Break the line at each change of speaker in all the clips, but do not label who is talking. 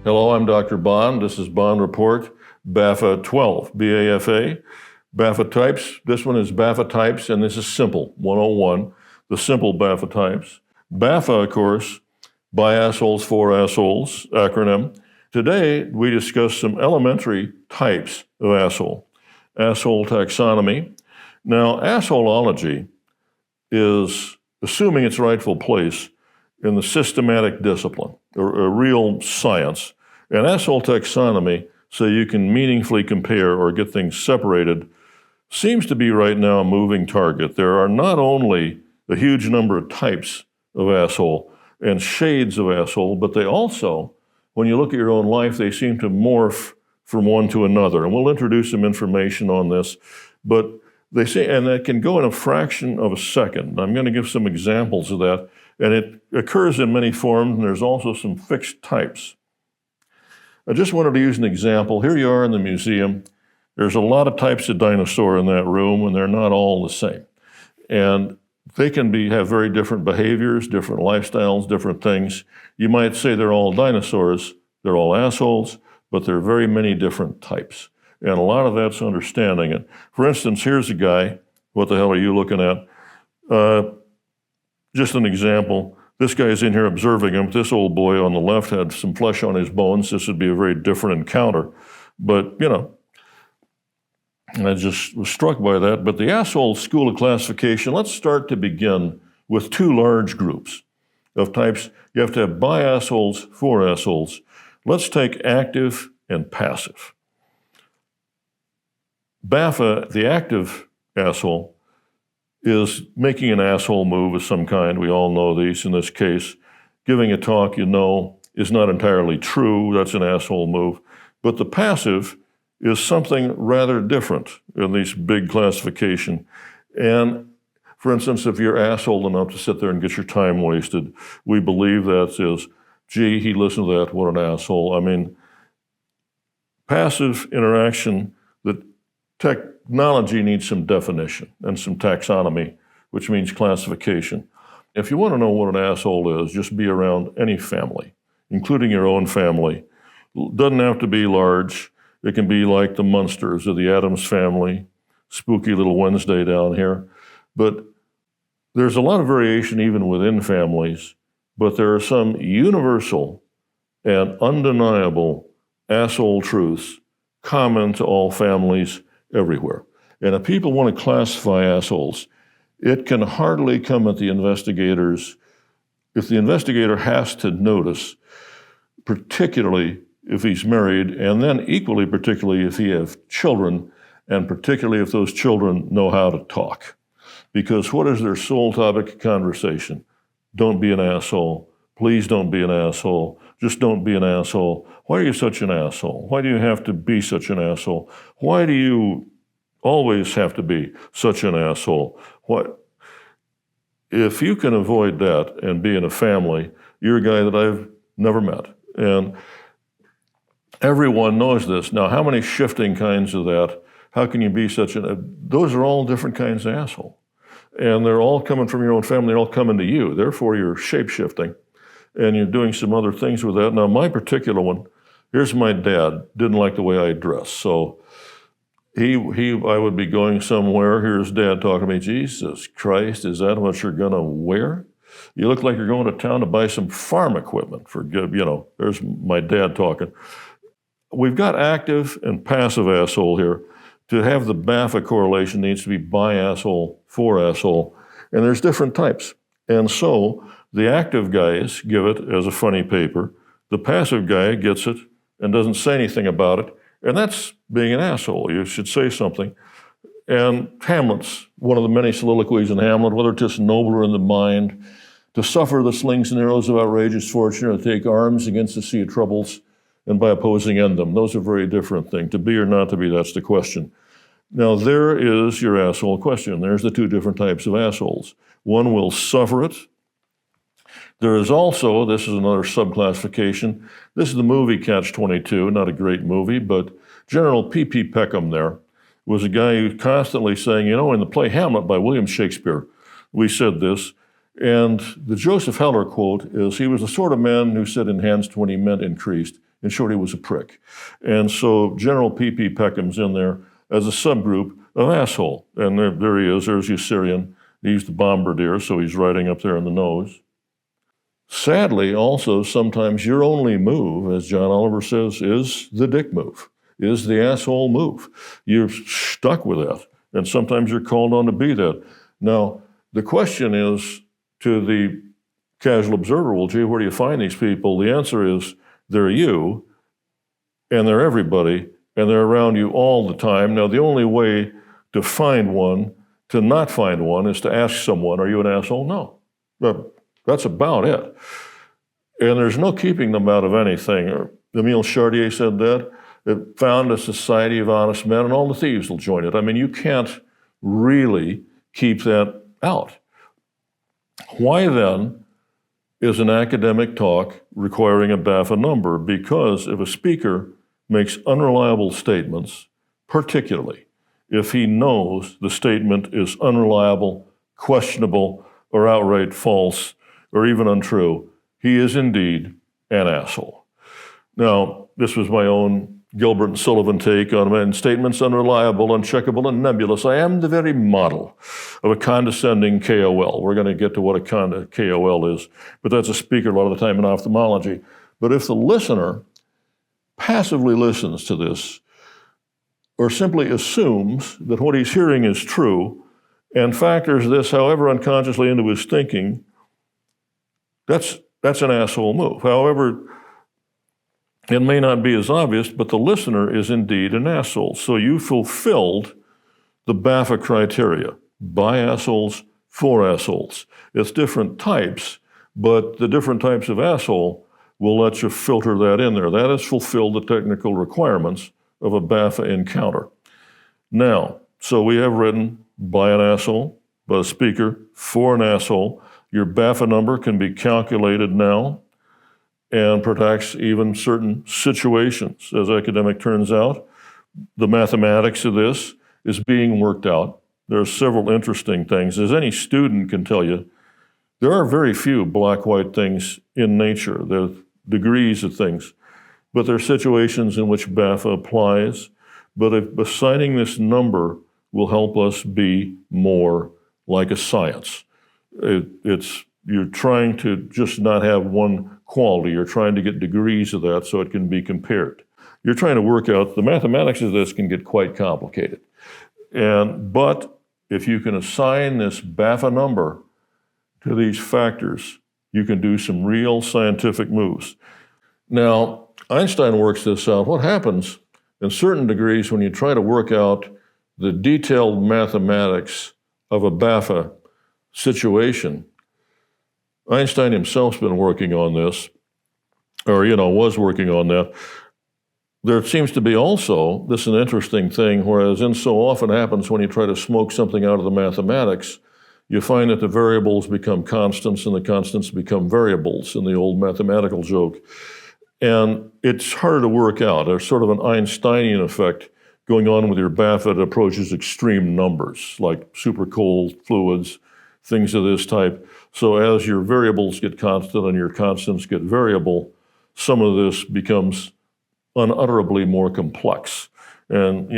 Hello, I'm Dr. Bond. This is Bond Report, BAFA 12, B-A-F-A. BAFA types, this one is BAFA types, and this is simple, 101, the simple BAFA types. BAFA, of course, by assholes, for assholes, acronym. Today, we discuss some elementary types of asshole taxonomy. Now, assholeology is assuming its rightful place in the systematic discipline, a real science. And asshole taxonomy, so you can meaningfully compare or get things separated, seems to be right now a moving target. There are not only a huge number of types of asshole and shades of asshole, but they also, when you look at your own life, they seem to morph from one to another. And we'll introduce some information on this, but they say, and that can go in a fraction of a second. I'm going to give some examples of that, and it occurs in many forms, and there's also some fixed types. I just wanted to use an example. Here you are in the museum. There's a lot of types of dinosaur in that room, and they're not all the same. And they can have very different behaviors, different lifestyles, different things. You might say they're all dinosaurs, they're all assholes, but there are very many different types. And a lot of that's understanding it. For instance, here's a guy. What the hell are you looking at? Just an example. This guy's in here observing him. This old boy on the left had some flesh on his bones. This would be a very different encounter. But, I just was struck by that. But the asshole school of classification, let's start to begin with two large groups of types. You have to have by assholes, for assholes. Let's take active and passive. BAFA, the active asshole, is making an asshole move of some kind. We all know these in this case. Giving a talk is not entirely true. That's an asshole move. But the passive is something rather different in this big classification. And for instance, if you're asshole enough to sit there and get your time wasted, we believe that is, gee, he listened to that, what an asshole. I mean, passive interaction, the technology needs some definition and some taxonomy, which means classification. If you want to know what an asshole is, just be around any family, including your own family. It doesn't have to be large. It can be like the Munsters or the Addams family, spooky little Wednesday down here. But there's a lot of variation even within families, but there are some universal and undeniable asshole truths common to all families everywhere. And if people want to classify assholes, it can hardly come at the investigators. If the investigator has to notice, particularly if he's married, and then equally particularly if he has children, and particularly if those children know how to talk. Because what is their sole topic of conversation? Don't be an asshole. Please don't be an asshole. Just don't be an asshole. Why are you such an asshole? Why do you have to be such an asshole? Why do you always have to be such an asshole? What? If you can avoid that and be in a family, you're a guy that I've never met. And everyone knows this. Now, how many shifting kinds of that? How can you be such those are all different kinds of asshole. And they're all coming from your own family. They're all coming to you. Therefore, you're shape-shifting. And you're doing some other things with that. Now, my particular one, here's my dad, didn't like the way I dress. So I would be going somewhere, here's Dad talking to me, Jesus Christ, is that what you're gonna wear? You look like you're going to town to buy some farm equipment there's my dad talking. We've got active and passive asshole here. To have the BAFA correlation needs to be by asshole, for asshole, and there's different types. And so the active guys give it as a funny paper. The passive guy gets it and doesn't say anything about it. And that's being an asshole. You should say something. And Hamlet's one of the many soliloquies in Hamlet, whether it's just nobler in the mind, to suffer the slings and arrows of outrageous fortune, or to take arms against the sea of troubles, and by opposing end them. Those are very different things. To be or not to be, that's the question. Now, there is your asshole question. There's the two different types of assholes. One will suffer it. There is also, this is another subclassification, this is the movie Catch-22, not a great movie, but General P.P. Peckham there was a guy who constantly saying, in the play Hamlet by William Shakespeare, we said this, and the Joseph Heller quote is, he was the sort of man who said enhanced when he meant increased. In short, he was a prick. And so General P.P. Peckham's in there as a subgroup of asshole. And there he is, there's your Syrian. He's the bombardier, so he's riding up there in the nose. Sadly, also, sometimes your only move, as John Oliver says, is the dick move, is the asshole move. You're stuck with that, and sometimes you're called on to be that. Now, the question is to the casual observer, well, gee, where do you find these people? The answer is they're you, and they're everybody, and they're around you all the time. Now, the only way to find one, to not find one, is to ask someone, are you an asshole? No. But that's about it. And there's no keeping them out of anything. Emile Chartier said that. It found a society of honest men and all the thieves will join it. I mean, you can't really keep that out. Why then is an academic talk requiring a BAFA number? Because if a speaker makes unreliable statements, particularly if he knows the statement is unreliable, questionable, or outright false, or even untrue, he is indeed an asshole. Now, this was my own Gilbert and Sullivan take on when statements unreliable, uncheckable, and nebulous. I am the very model of a condescending KOL. We're going to get to what a KOL is, but that's a speaker a lot of the time in ophthalmology. But if the listener passively listens to this, or simply assumes that what he's hearing is true, and factors this, however unconsciously, into his thinking, that's an asshole move. However, it may not be as obvious, but the listener is indeed an asshole. So you fulfilled the BAFA criteria, by assholes, for assholes. It's different types, but the different types of asshole will let you filter that in there. That has fulfilled the technical requirements of a BAFA encounter. Now, so we have written by an asshole, by a speaker, for an asshole. Your BAFA number can be calculated now and protects even certain situations. As academic turns out, the mathematics of this is being worked out. There are several interesting things. As any student can tell you, there are very few black-white things in nature. There are degrees of things. But there are situations in which BAFA applies. But assigning this number will help us be more like a science. You're trying to just not have one quality. You're trying to get degrees of that so it can be compared. You're trying to work out, the mathematics of this can get quite complicated. But if you can assign this BAFA number to these factors, you can do some real scientific moves. Now, Einstein works this out. What happens in certain degrees when you try to work out the detailed mathematics of a BAFA situation? Einstein himself's been working on this, or, was working on that. There seems to be also, this is an interesting thing, whereas in so often happens when you try to smoke something out of the mathematics, you find that the variables become constants and the constants become variables in the old mathematical joke. And it's harder to work out. There's sort of an Einsteinian effect going on with your BAFA that approaches extreme numbers, like super cold fluids, things of this type. So as your variables get constant and your constants get variable, some of this becomes unutterably more complex. And,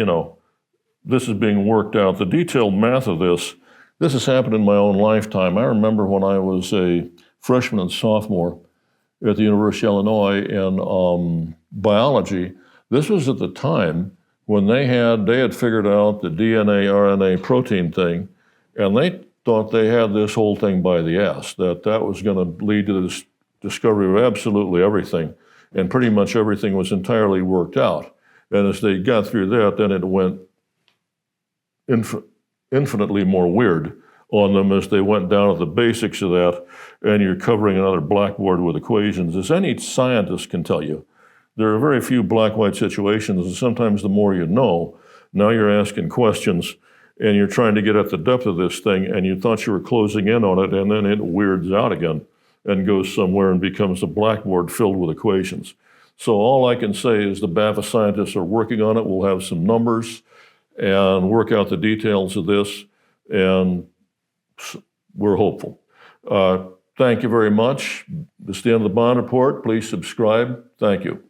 this is being worked out. The detailed math of this has happened in my own lifetime. I remember when I was a freshman and sophomore at the University of Illinois in biology. This was at the time when they had figured out the DNA, RNA, protein thing, and they thought they had this whole thing by the ass, that was going to lead to the discovery of absolutely everything, and pretty much everything was entirely worked out. And as they got through that, then it went infinitely more weird on them as they went down to the basics of that, and you're covering another blackboard with equations. As any scientist can tell you, there are very few black-white situations, and sometimes the more you know, now you're asking questions, and you're trying to get at the depth of this thing, and you thought you were closing in on it, and then it weirds out again and goes somewhere and becomes a blackboard filled with equations. So all I can say is the BAFA scientists are working on it. We'll have some numbers and work out the details of this, and we're hopeful. Thank you very much. This is the end of the Bond Report. Please subscribe. Thank you.